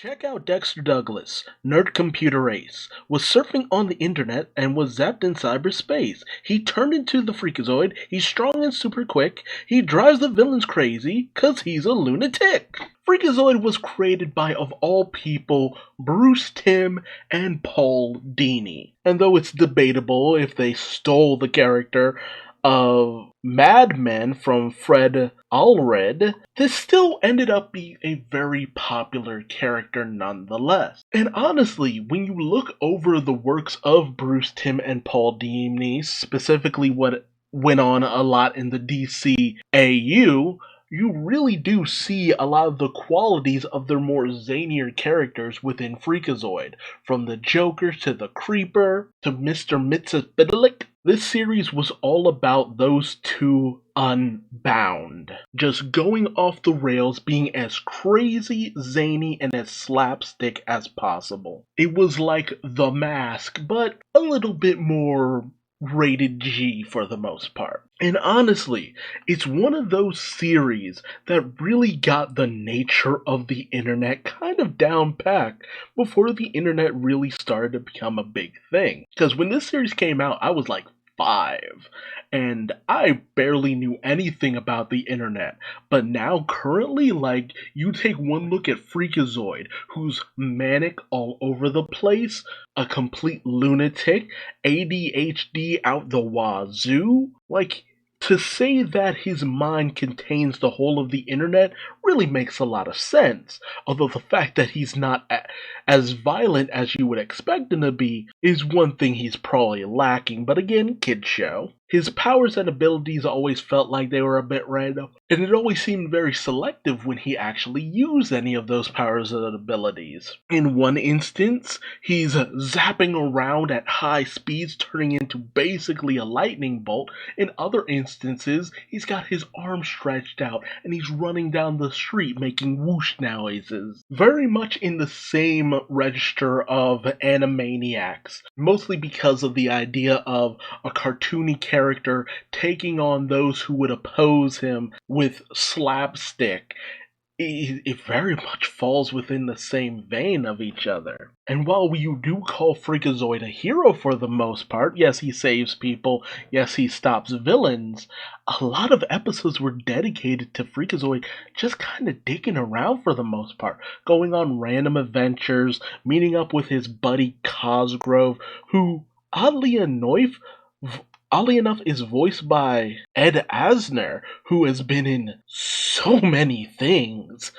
Check out Dexter Douglas, Nerd Computer Ace, was surfing on the internet and was zapped in cyberspace. He turned into the Freakazoid, he's strong and super quick, he drives the villains crazy, cause he's a lunatic. Freakazoid was created by, of all people, Bruce Timm and Paul Dini. And though it's debatable if they stole the character of Mad Men from Fred Allred, this still ended up being a very popular character nonetheless. And honestly, when you look over the works of Bruce Timm and Paul Dini, specifically what went on a lot in the DCAU, you really do see a lot of the qualities of their more zanier characters within Freakazoid. From the Joker to the Creeper to Mr. Mxyzptlk. This series was all about those two unbound. Just going off the rails, being as crazy, zany, and as slapstick as possible. It was like The Mask, but a little bit more rated G for the most part. And honestly, it's one of those series that really got the nature of the internet kind of down pat before the internet really started to become a big thing. Because when this series came out, I was like 5, and I barely knew anything about the internet. But now, currently, like, you take one look at Freakazoid, who's manic all over the place, a complete lunatic, ADHD out the wazoo. Like, to say that his mind contains the whole of the internet really makes a lot of sense, although the fact that he's not as violent as you would expect him to be is one thing he's probably lacking, but again, kid show. His powers and abilities always felt like they were a bit random, and it always seemed very selective when he actually used any of those powers and abilities. In one instance, he's zapping around at high speeds, turning into basically a lightning bolt. In other instances, he's got his arm stretched out, and he's running down the street making whoosh noises. Very much in the same register of Animaniacs, mostly because of the idea of a cartoony character taking on those who would oppose him with slapstick. It very much falls within the same vein of each other. And while you do call Freakazoid a hero for the most part, yes, he saves people, yes, he stops villains, a lot of episodes were dedicated to Freakazoid just kind of dicking around for the most part, going on random adventures, meeting up with his buddy Cosgrove, who, oddly enough, is voiced by Ed Asner, who has been in so many things.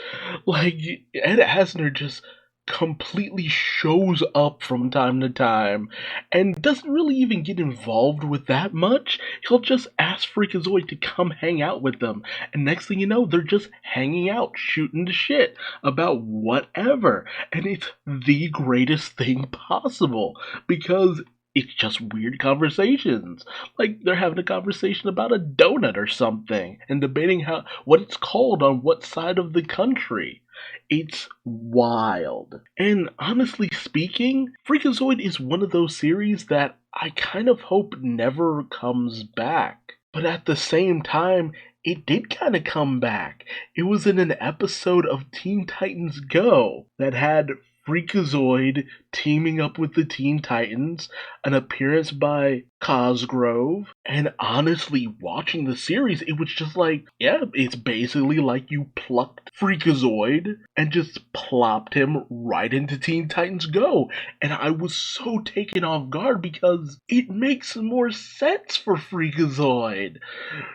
Like, Ed Asner just completely shows up from time to time and doesn't really even get involved with that much. He'll just ask Freakazoid to come hang out with them, and next thing you know, they're just hanging out, shooting the shit about whatever. And it's the greatest thing possible because it's just weird conversations. Like they're having a conversation about a donut or something and debating what it's called on what side of the country. It's wild. And honestly speaking, Freakazoid is one of those series that I kind of hope never comes back. But at the same time, it did kind of come back. It was in an episode of Teen Titans Go that had Freakazoid teaming up with the Teen Titans, an appearance by Cosgrove, and honestly, watching the series, it was just like, yeah, it's basically like you plucked Freakazoid and just plopped him right into Teen Titans Go. And I was so taken off guard because it makes more sense for Freakazoid.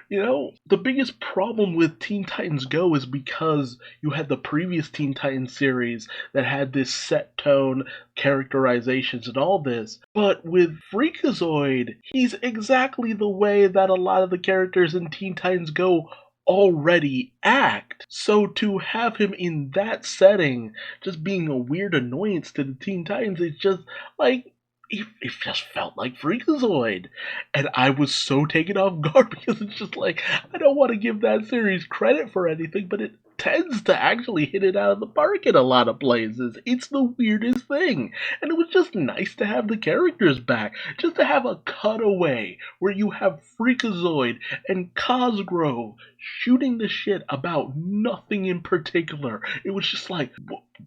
You know, the biggest problem with Teen Titans Go is because you had the previous Teen Titans series that had this set tone, characterizations, and all this. But with Freakazoid, he's exactly the way that a lot of the characters in Teen Titans Go already act. So to have him in that setting, just being a weird annoyance to the Teen Titans, it's just like, it just felt like Freakazoid. And I was so taken off guard because it's just like, I don't want to give that series credit for anything, but it tends to actually hit it out of the park in a lot of places. It's the weirdest thing. And it was just nice to have the characters back. Just to have a cutaway where you have Freakazoid and Cosgrove shooting the shit about nothing in particular. It was just like,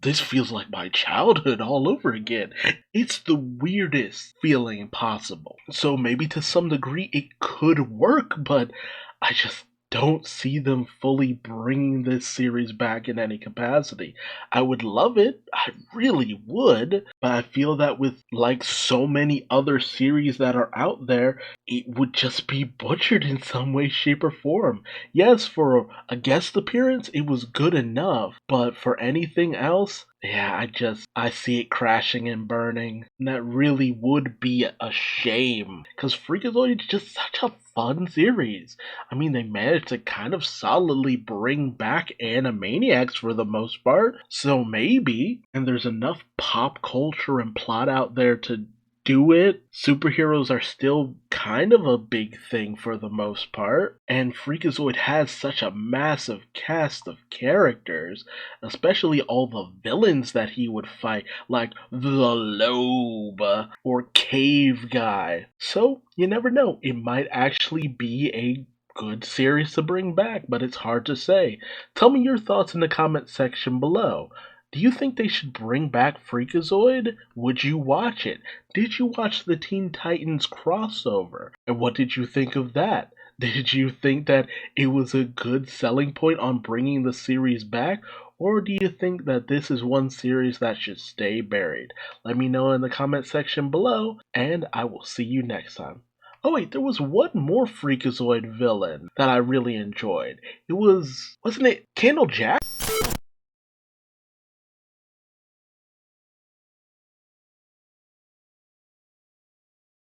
this feels like my childhood all over again. It's the weirdest feeling possible. So maybe to some degree it could work, but I just don't see them fully bringing this series back in any capacity. I would love it, I really would, but I feel that with like so many other series that are out there, it would just be butchered in some way, shape, or form. Yes, for a guest appearance, it was good enough, but for anything else, yeah, I see it crashing and burning. And that really would be a shame. Because Freakazoid is just such a fun series. I mean, they managed to kind of solidly bring back Animaniacs for the most part. So maybe, and there's enough pop culture and plot out there to do it. Superheroes are still kind of a big thing for the most part, and Freakazoid has such a massive cast of characters, especially all the villains that he would fight, like the Lobe or Cave Guy. So, you never know, it might actually be a good series to bring back, but it's hard to say. Tell me your thoughts in the comment section below. Do you think they should bring back Freakazoid? Would you watch it? Did you watch the Teen Titans crossover? And what did you think of that? Did you think that it was a good selling point on bringing the series back? Or do you think that this is one series that should stay buried? Let me know in the comment section below, and I will see you next time. Oh wait, there was one more Freakazoid villain that I really enjoyed. Wasn't it Candle Jack?